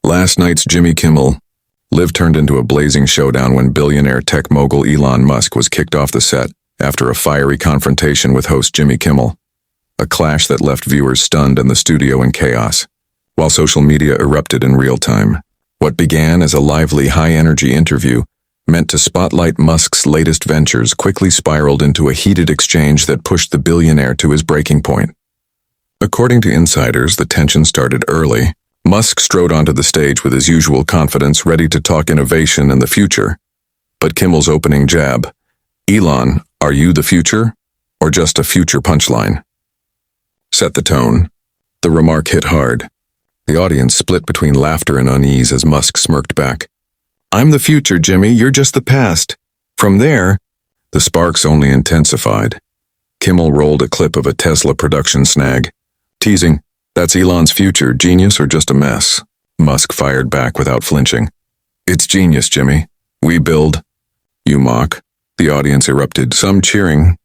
Last night's Jimmy Kimmel Live turned into a blazing showdown when billionaire tech mogul Elon Musk was kicked off the set after a fiery confrontation with host Jimmy Kimmel. A clash that left viewers stunned and the studio in chaos, while social media erupted in real time. What began as a lively, high-energy interview meant to spotlight Musk's latest ventures quickly spiraled into a heated exchange that pushed the billionaire to his breaking point. According to insiders, the tension started early. Musk strode onto the stage with his usual confidence, ready to talk innovation and the future. But Kimmel's opening jab, "Elon, are you the future? Or just a future punchline?" set the tone. The remark hit hard. The audience split between laughter and unease as Musk smirked back. "I'm the future, Jimmy, you're just the past." From there, the sparks only intensified. Kimmel rolled a clip of a Tesla production snag, teasing, "That's Elon's future, genius or just a mess?" Musk fired back without flinching. "It's genius, Jimmy. We build." "You mock." The audience erupted, some cheering,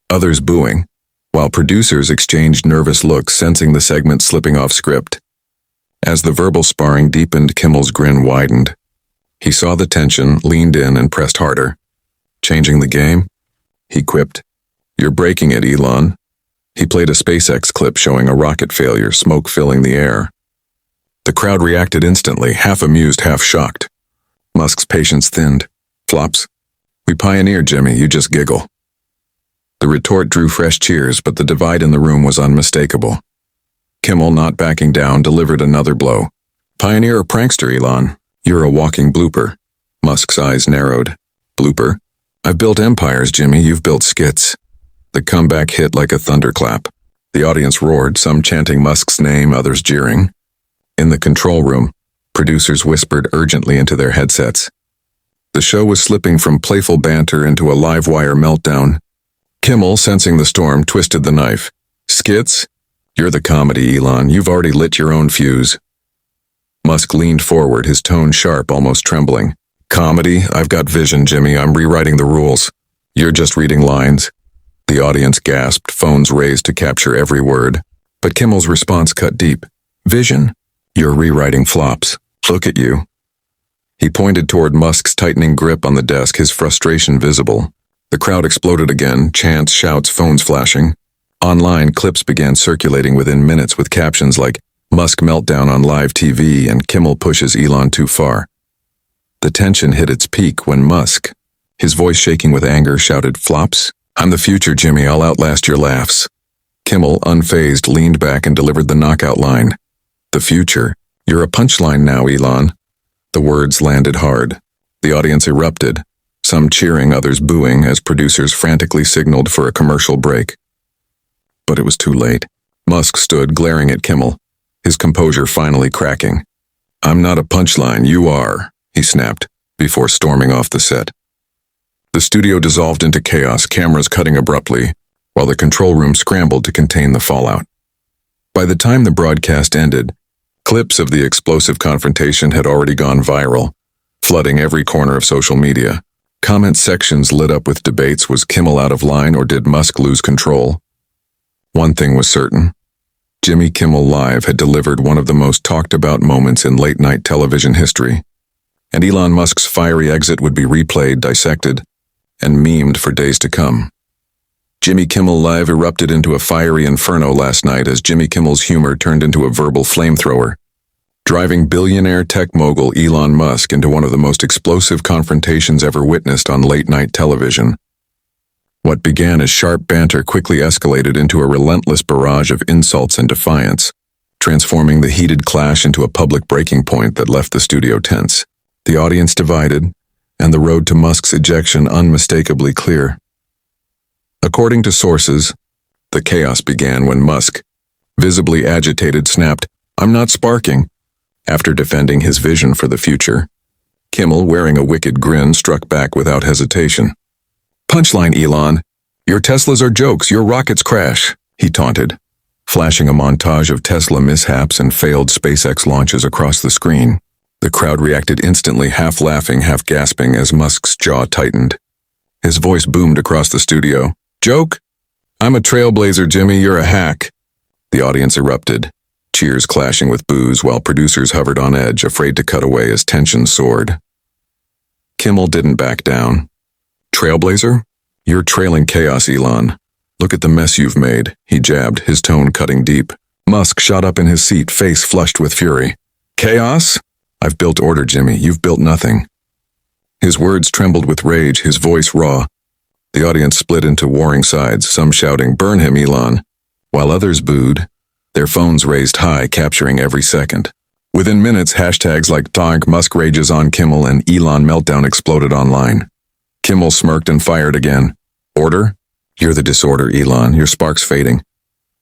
others booing, while producers exchanged nervous looks, sensing the segment slipping off script. As the verbal sparring deepened, Kimmel's grin widened. He saw the tension, leaned in, and pressed harder. "Changing the game?" he quipped. "You're breaking it, Elon." He played a SpaceX clip showing a rocket failure, smoke filling the air. The crowd reacted instantly, half amused, half shocked. Musk's patience thinned. "Flops? We pioneered, Jimmy, you just giggle." The retort drew fresh cheers, but the divide in the room was unmistakable. Kimmel, not backing down, delivered another blow. "Pioneer or prankster, Elon? You're a walking blooper." Musk's eyes narrowed. "Blooper? I've built empires, Jimmy, you've built skits." The comeback hit like a thunderclap. The audience roared, some chanting Musk's name, others jeering. In the control room, producers whispered urgently into their headsets. The show was slipping from playful banter into a live-wire meltdown. Kimmel, sensing the storm, twisted the knife. "Skits? You're the comedy, Elon. You've already lit your own fuse." Musk leaned forward, his tone sharp, almost trembling. "Comedy? I've got vision, Jimmy. I'm rewriting the rules. You're just reading lines." The audience gasped, phones raised to capture every word. But Kimmel's response cut deep. "Vision? You're rewriting flops. Look at you." He pointed toward Musk's tightening grip on the desk, his frustration visible. The crowd exploded again, chants, shouts, phones flashing. Online, clips began circulating within minutes with captions like, "Musk meltdown on live TV" and "Kimmel pushes Elon too far." The tension hit its peak when Musk, his voice shaking with anger, shouted, "Flops? I'm the future, Jimmy. I'll outlast your laughs." Kimmel, unfazed, leaned back and delivered the knockout line. "The future? You're a punchline now, Elon." The words landed hard. The audience erupted, some cheering, others booing, as producers frantically signaled for a commercial break. But it was too late. Musk stood, glaring at Kimmel, his composure finally cracking. "I'm not a punchline, you are," he snapped, before storming off the set. The studio dissolved into chaos, cameras cutting abruptly, while the control room scrambled to contain the fallout. By the time the broadcast ended, clips of the explosive confrontation had already gone viral, flooding every corner of social media. Comment sections lit up with debates: was Kimmel out of line or did Musk lose control? One thing was certain. Jimmy Kimmel Live had delivered one of the most talked-about moments in late-night television history, and Elon Musk's fiery exit would be replayed, dissected, and memed for days to come. Jimmy Kimmel Live erupted into a fiery inferno last night as Jimmy Kimmel's humor turned into a verbal flamethrower, driving billionaire tech mogul Elon Musk into one of the most explosive confrontations ever witnessed on late-night television. What began as sharp banter quickly escalated into a relentless barrage of insults and defiance, transforming the heated clash into a public breaking point that left the studio tense. The audience divided, and the road to Musk's ejection unmistakably clear. According to sources, the chaos began when Musk, visibly agitated, snapped, "I'm not sparking," after defending his vision for the future. Kimmel, wearing a wicked grin, struck back without hesitation. "Punchline, Elon. Your Teslas are jokes, your rockets crash," he taunted, flashing a montage of Tesla mishaps and failed SpaceX launches across the screen. The crowd reacted instantly, half laughing, half gasping as Musk's jaw tightened. His voice boomed across the studio. "Joke? I'm a trailblazer, Jimmy, you're a hack." The audience erupted, cheers clashing with boos while producers hovered on edge, afraid to cut away as tension soared. Kimmel didn't back down. Trailblazer? You're trailing chaos, Elon. Look at the mess you've made, he jabbed, his tone cutting deep. Musk shot up in his seat, face flushed with fury. Chaos? I've built order, Jimmy. You've built nothing. His words trembled with rage, his voice raw. The audience split into warring sides, some shouting, "Burn him, Elon," while others booed, their phones raised high, capturing every second. Within minutes, hashtags like #Musk rages on Kimmel and Elon meltdown exploded online. Kimmel smirked and fired again. Order? You're the disorder, Elon. Your spark's fading.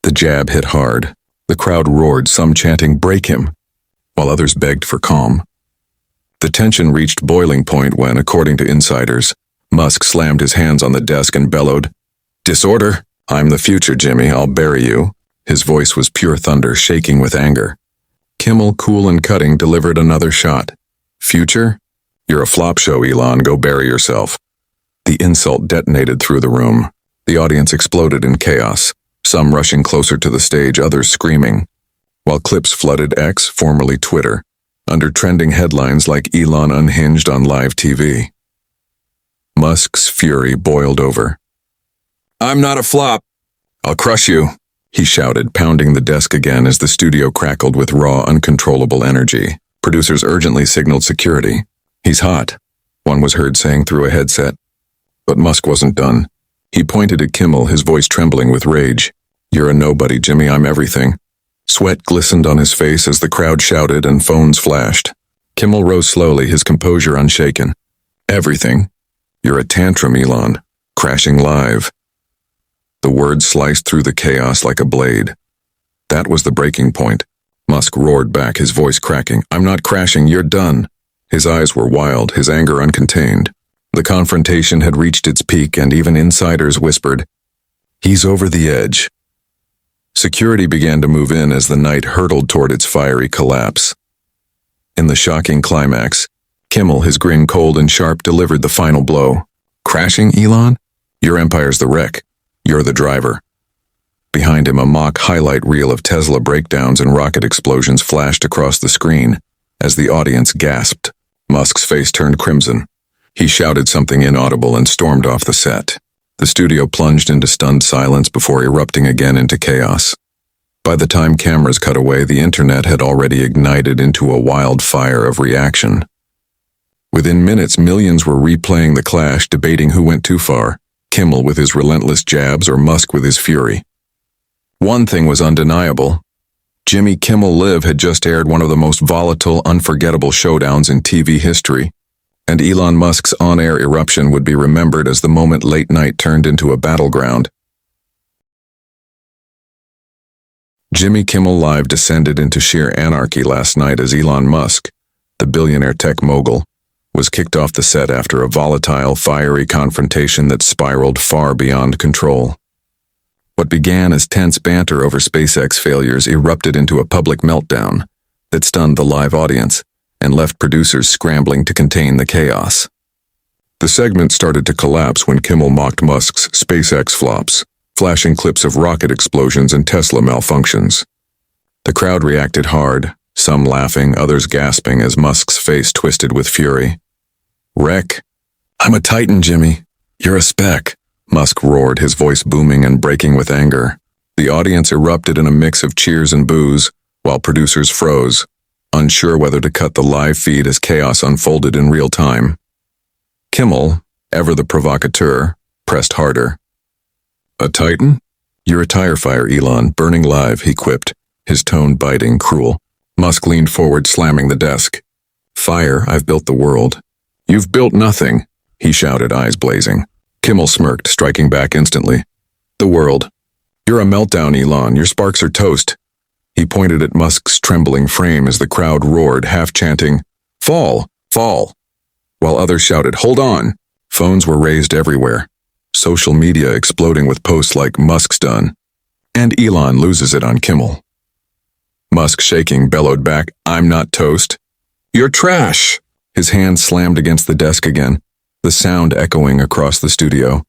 The jab hit hard. The crowd roared, some chanting, "Break him," while others begged for calm. The tension reached boiling point when, according to insiders, Musk slammed his hands on the desk and bellowed, "Disorder? I'm the future, Jimmy. I'll bury you." His voice was pure thunder, shaking with anger. Kimmel, cool and cutting, delivered another shot. Future? You're a flop show, Elon. Go bury yourself. The insult detonated through the room. The audience exploded in chaos, some rushing closer to the stage, others screaming, while clips flooded X, formerly Twitter, under trending headlines like "Elon unhinged on live TV." Musk's fury boiled over. "I'm not a flop. I'll crush you," he shouted, pounding the desk again as the studio crackled with raw, uncontrollable energy. Producers urgently signaled security. "He's hot," one was heard saying through a headset. But Musk wasn't done. He pointed at Kimmel, his voice trembling with rage. "You're a nobody, Jimmy. I'm everything." Sweat glistened on his face as the crowd shouted and phones flashed. Kimmel rose slowly, his composure unshaken. "Everything? You're a tantrum, Elon. Crashing live." The words sliced through the chaos like a blade. That was the breaking point. Musk roared back, his voice cracking. "I'm not crashing, you're done." His eyes were wild, his anger uncontained. The confrontation had reached its peak, and even insiders whispered, "He's over the edge." Security began to move in as the night hurtled toward its fiery collapse. In the shocking climax, Kimmel, his grin cold and sharp, delivered the final blow. "Crashing, Elon? Your empire's the wreck. You're the driver." Behind him, a mock highlight reel of Tesla breakdowns and rocket explosions flashed across the screen. As the audience gasped, Musk's face turned crimson. He shouted something inaudible and stormed off the set. The studio plunged into stunned silence before erupting again into chaos. By the time cameras cut away, the internet had already ignited into a wildfire of reaction. Within minutes, millions were replaying the clash, debating who went too far, Kimmel with his relentless jabs or Musk with his fury. One thing was undeniable. Jimmy Kimmel Live had just aired one of the most volatile, unforgettable showdowns in TV history, and Elon Musk's on-air eruption would be remembered as the moment late night turned into a battleground. Jimmy Kimmel Live descended into sheer anarchy last night as Elon Musk, the billionaire tech mogul, was kicked off the set after a volatile, fiery confrontation that spiraled far beyond control. What began as tense banter over SpaceX failures erupted into a public meltdown that stunned the live audience and left producers scrambling to contain the chaos. The segment started to collapse when Kimmel mocked Musk's SpaceX flops, flashing clips of rocket explosions and Tesla malfunctions. The crowd reacted hard, some laughing, others gasping as Musk's face twisted with fury. "Wreck? I'm a titan, Jimmy. You're a speck," Musk roared, his voice booming and breaking with anger. The audience erupted in a mix of cheers and boos, while producers froze, unsure whether to cut the live feed as chaos unfolded in real time. Kimmel, ever the provocateur, pressed harder. "A titan? You're a tire fire, Elon, burning live," he quipped, his tone biting, cruel. Musk leaned forward, slamming the desk. "Fire, I've built the world." "You've built nothing," he shouted, eyes blazing. Kimmel smirked, striking back instantly. "The world. You're a meltdown, Elon. Your sparks are toast." He pointed at Musk's trembling frame as the crowd roared, half chanting, "Fall, fall," while others shouted, "Hold on." Phones were raised everywhere, social media exploding with posts like "Musk's done," and "Elon loses it on Kimmel." Musk, shaking, bellowed back, "I'm not toast. You're trash." His hand slammed against the desk again, the sound echoing across the studio.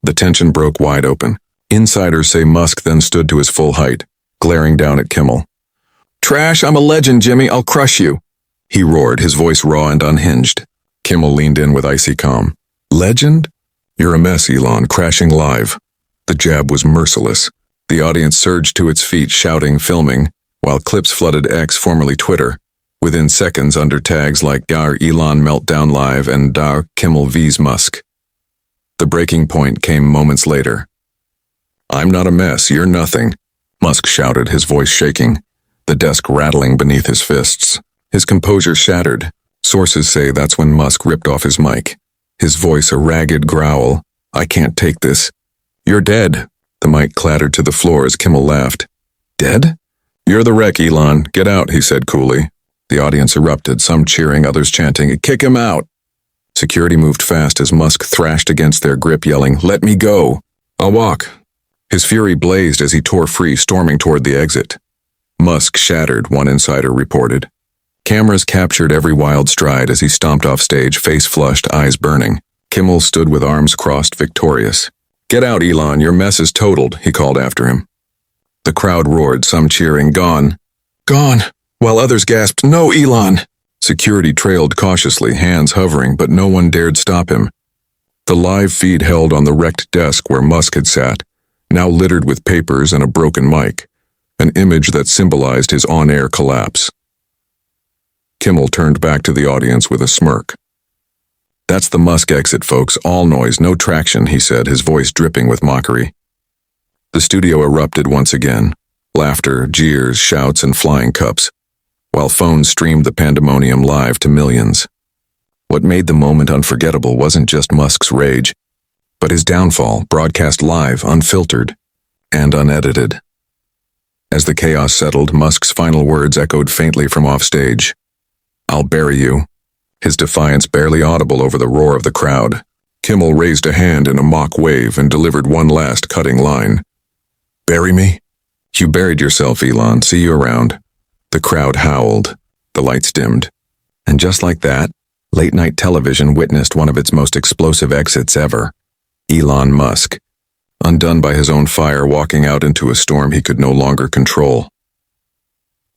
The tension broke wide open. Insiders say Musk then stood to his full height, glaring down at Kimmel. Trash, I'm a legend, Jimmy, I'll crush you. He roared, his voice raw and unhinged. Kimmel leaned in with icy calm. Legend? You're a mess, Elon, crashing live. The jab was merciless. The audience surged to its feet, shouting, filming, while clips flooded X, formerly Twitter. Within seconds, under tags like Dar Elon Meltdown Live and Dar Kimmel vs Musk. The breaking point came moments later. I'm not a mess, you're nothing, Musk shouted, his voice shaking, the desk rattling beneath his fists. His composure shattered. Sources say that's when Musk ripped off his mic. His voice a ragged growl. I can't take this. You're dead. The mic clattered to the floor as Kimmel laughed. Dead? You're the wreck, Elon. Get out, he said coolly. The audience erupted, some cheering, others chanting, kick him out. Security moved fast as Musk thrashed against their grip, yelling, let me go. I'll walk. His fury blazed as he tore free, storming toward the exit. Musk shattered, one insider reported. Cameras captured every wild stride as he stomped off stage, face flushed, eyes burning. Kimmel stood with arms crossed, victorious. Get out, Elon, your mess is totaled, he called after him. The crowd roared, some cheering, gone. Gone, while others gasped, no, Elon. Security trailed cautiously, hands hovering, but no one dared stop him. The live feed held on the wrecked desk where Musk had sat, now littered with papers and a broken mic, an image that symbolized his on-air collapse. Kimmel turned back to the audience with a smirk. That's the Musk exit, folks. All noise, no traction, he said, his voice dripping with mockery. The studio erupted once again. Laughter, jeers, shouts, and flying cups, while phones streamed the pandemonium live to millions. What made the moment unforgettable wasn't just Musk's rage, but his downfall, broadcast live, unfiltered, and unedited. As the chaos settled, Musk's final words echoed faintly from offstage. I'll bury you. His defiance barely audible over the roar of the crowd. Kimmel raised a hand in a mock wave and delivered one last cutting line. Bury me? You buried yourself, Elon. See you around. The crowd howled. The lights dimmed. And just like that, late-night television witnessed one of its most explosive exits ever. Elon Musk, undone by his own fire, walking out into a storm he could no longer control.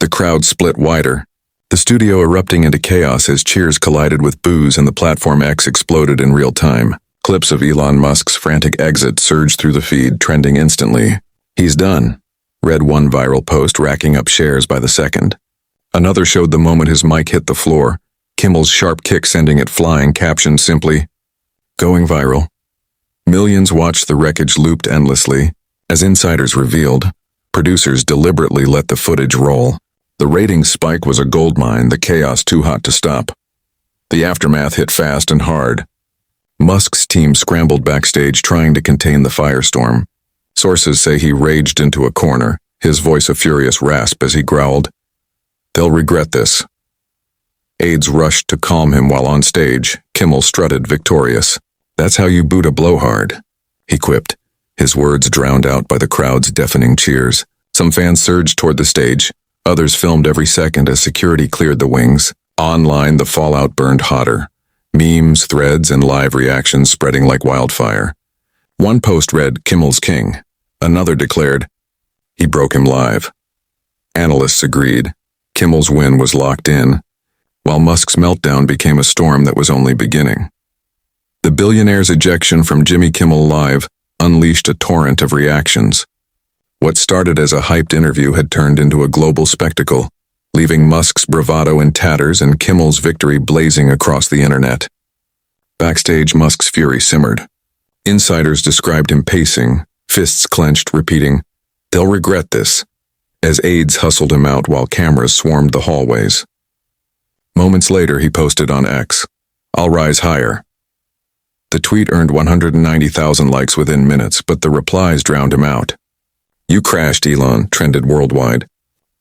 The crowd split wider, the studio erupting into chaos as cheers collided with boos and the platform X exploded in real time. Clips of Elon Musk's frantic exit surged through the feed, trending instantly. He's done, read one viral post, racking up shares by the second. Another showed the moment his mic hit the floor, Kimmel's sharp kick sending it flying, captioned simply, going viral. Millions watched the wreckage looped endlessly. As insiders revealed, producers deliberately let the footage roll. The ratings spike was a goldmine, the chaos too hot to stop. The aftermath hit fast and hard. Musk's team scrambled backstage trying to contain the firestorm. Sources say he raged into a corner, his voice a furious rasp as he growled, "They'll regret this." Aides rushed to calm him while on stage. Kimmel strutted victorious. "That's how you boot a blowhard," he quipped, his words drowned out by the crowd's deafening cheers. Some fans surged toward the stage. Others filmed every second as security cleared the wings. Online, the fallout burned hotter. Memes, threads, and live reactions spreading like wildfire. One post read, "Kimmel's king." Another declared, "He broke him live." Analysts agreed. Kimmel's win was locked in, while Musk's meltdown became a storm that was only beginning. The billionaire's ejection from Jimmy Kimmel Live unleashed a torrent of reactions. What started as a hyped interview had turned into a global spectacle, leaving Musk's bravado in tatters and Kimmel's victory blazing across the internet. Backstage, Musk's fury simmered. Insiders described him pacing, fists clenched, repeating, "They'll regret this," as aides hustled him out while cameras swarmed the hallways. Moments later, he posted on X, "I'll rise higher." The tweet earned 190,000 likes within minutes, but the replies drowned him out. "You crashed, Elon," trended worldwide.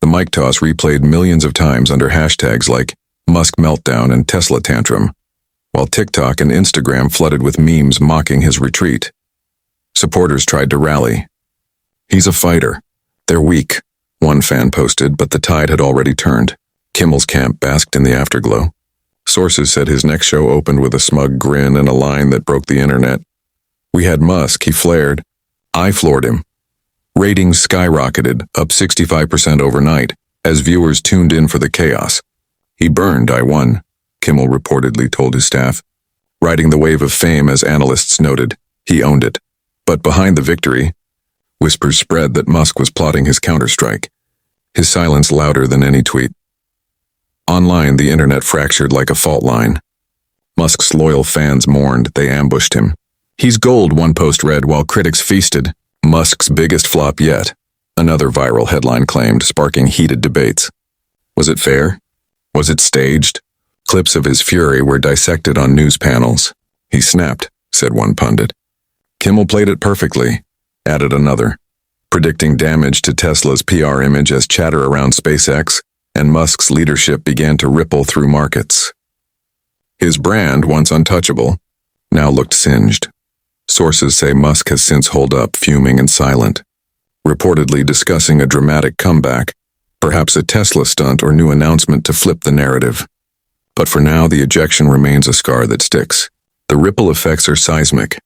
The mic toss replayed millions of times under hashtags like Musk Meltdown and Tesla Tantrum, while TikTok and Instagram flooded with memes mocking his retreat. Supporters tried to rally. "He's a fighter. They're weak," one fan posted, but the tide had already turned. Kimmel's camp basked in the afterglow. Sources said his next show opened with a smug grin and a line that broke the internet. "We had Musk," he flared. "I floored him." Ratings skyrocketed, up 65% overnight, as viewers tuned in for the chaos. "He burned, I won," Kimmel reportedly told his staff. Riding the wave of fame, as analysts noted, he owned it. But behind the victory, whispers spread that Musk was plotting his counterstrike, his silence louder than any tweet. Online, the internet fractured like a fault line. Musk's loyal fans mourned, they ambushed him. "He's gold," one post read, while critics feasted. "Musk's biggest flop yet," another viral headline claimed, sparking heated debates. Was it fair? Was it staged? Clips of his fury were dissected on news panels. "He snapped," said one pundit. "Kimmel played it perfectly," added another, predicting damage to Tesla's PR image as chatter around SpaceX and Musk's leadership began to ripple through markets. His brand, once untouchable, now looked singed. Sources say Musk has since holed up, fuming and silent, reportedly discussing a dramatic comeback, perhaps a Tesla stunt or new announcement to flip the narrative. But for now, the ejection remains a scar that sticks. The ripple effects are seismic.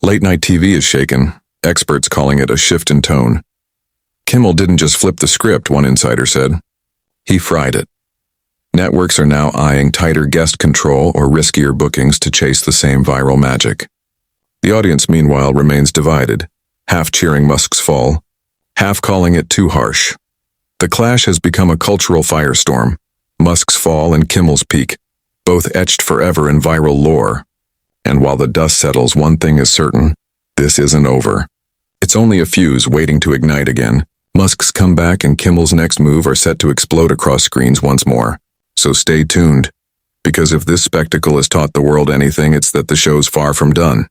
Late-night TV is shaken, experts calling it a shift in tone. Kimmel didn't just flip the script, one insider said. He fried it. Networks are now eyeing tighter guest control or riskier bookings to chase the same viral magic. The audience, meanwhile, remains divided, half cheering Musk's fall, half calling it too harsh. The clash has become a cultural firestorm, Musk's fall and Kimmel's peak, both etched forever in viral lore. And while the dust settles, one thing is certain, this isn't over. It's only a fuse waiting to ignite again. Musk's comeback and Kimmel's next move are set to explode across screens once more. So stay tuned, because if this spectacle has taught the world anything, it's that the show's far from done.